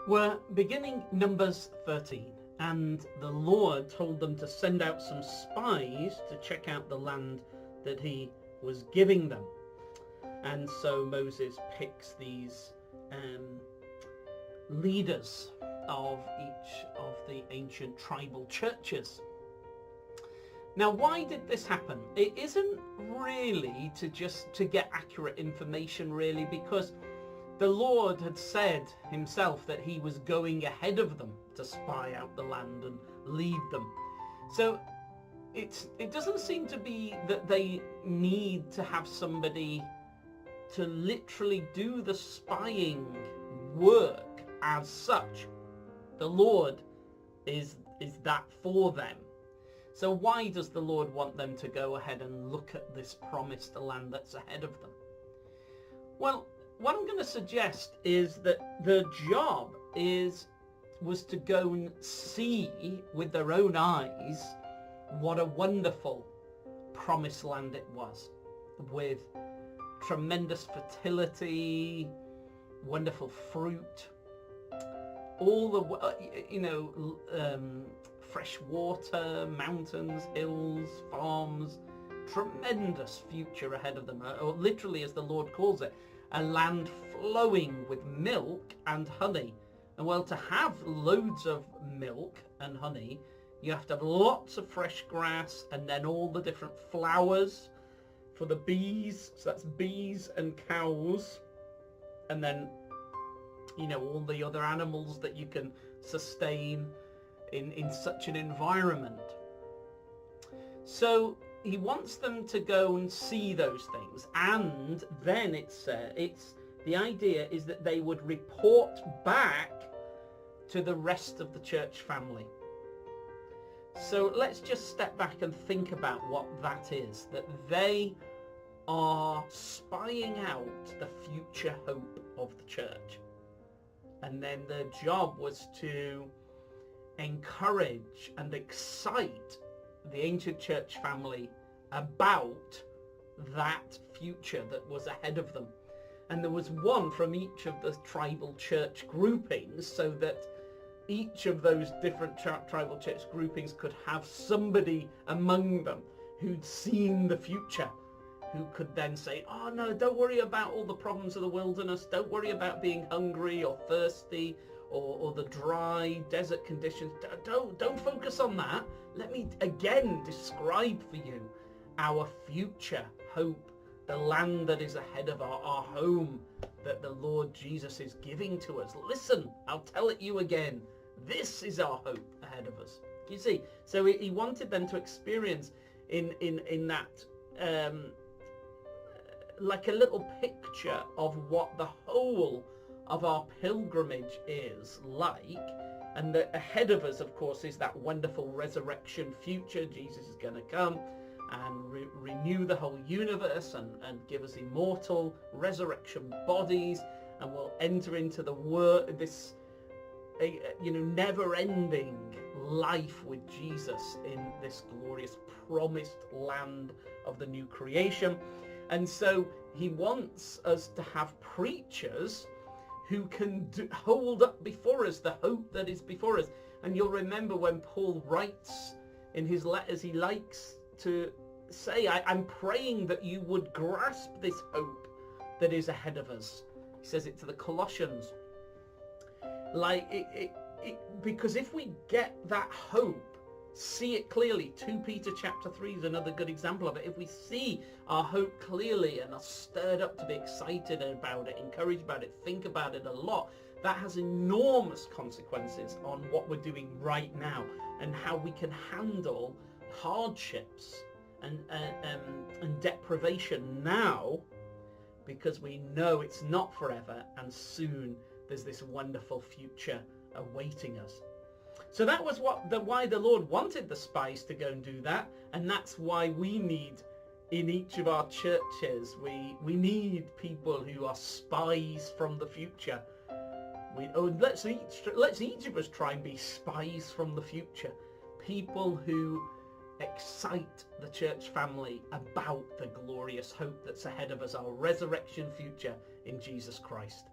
We're beginning Numbers 13, and the Lord told them to send out some spies to check out the land that he was giving them. And so Moses picks these leaders of each of the ancient tribal churches. Now, why did this happen? It isn't really to get accurate information, really, because the Lord had said himself that he was going ahead of them to spy out the land and lead them. So it doesn't seem to be that they need to have somebody to literally do the spying work as such. The Lord is that for them. So why does the Lord want them to go ahead and look at this promised land that's ahead of them? Well, what I'm going to suggest is that the job was to go and see with their own eyes what a wonderful promised land it was, with tremendous fertility, wonderful fruit, all the fresh water, mountains, hills, farms, tremendous future ahead of them, or literally, as the Lord calls it, a land flowing with milk and honey. And well, to have loads of milk and honey, you have to have lots of fresh grass, and then all the different flowers for the bees. So that's bees and cows, and then all the other animals that you can sustain in such an environment. So he wants them to go and see those things, and then it's the idea is that they would report back to the rest of the church family. So let's just step back and think about what that is, that they are spying out the future hope of the church, and then their job was to encourage and excite the ancient church family about that future that was ahead of them. And there was one from each of the tribal church groupings, so that each of those different tribal church groupings could have somebody among them who'd seen the future, who could then say, oh no, don't worry about all the problems of the wilderness, don't worry about being hungry or thirsty or the dry desert conditions, don't focus on that. Let me again describe for you our future hope, the land that is ahead of our home that the Lord Jesus is giving to us. Listen, I'll tell it you again. This is our hope ahead of us. You see, so he wanted them to experience in that like a little picture of what the whole of our pilgrimage is like, and that ahead of us, of course, is that wonderful resurrection future. Jesus is going to come and renew the whole universe and give us immortal resurrection bodies, and we'll enter into this never-ending life with Jesus in this glorious promised land of the new creation. And so he wants us to have preachers who can hold up before us the hope that is before us. And you'll remember when Paul writes in his letters, he likes to say, I'm praying that you would grasp this hope that is ahead of us. He says it to the Colossians. Because if we get that hope, see it clearly, 2 Peter chapter 3 is another good example of it. If we see our hope clearly and are stirred up to be excited about it, encouraged about it, think about it a lot, that has enormous consequences on what we're doing right now and how we can handle hardships and deprivation now, because we know it's not forever, and soon there's this wonderful future awaiting us. So that was why the Lord wanted the spies to go and do that, and that's why we need, in each of our churches, we need people who are spies from the future. Let's each of us try and be spies from the future, people who excite the church family about the glorious hope that's ahead of us, our resurrection future in Jesus Christ.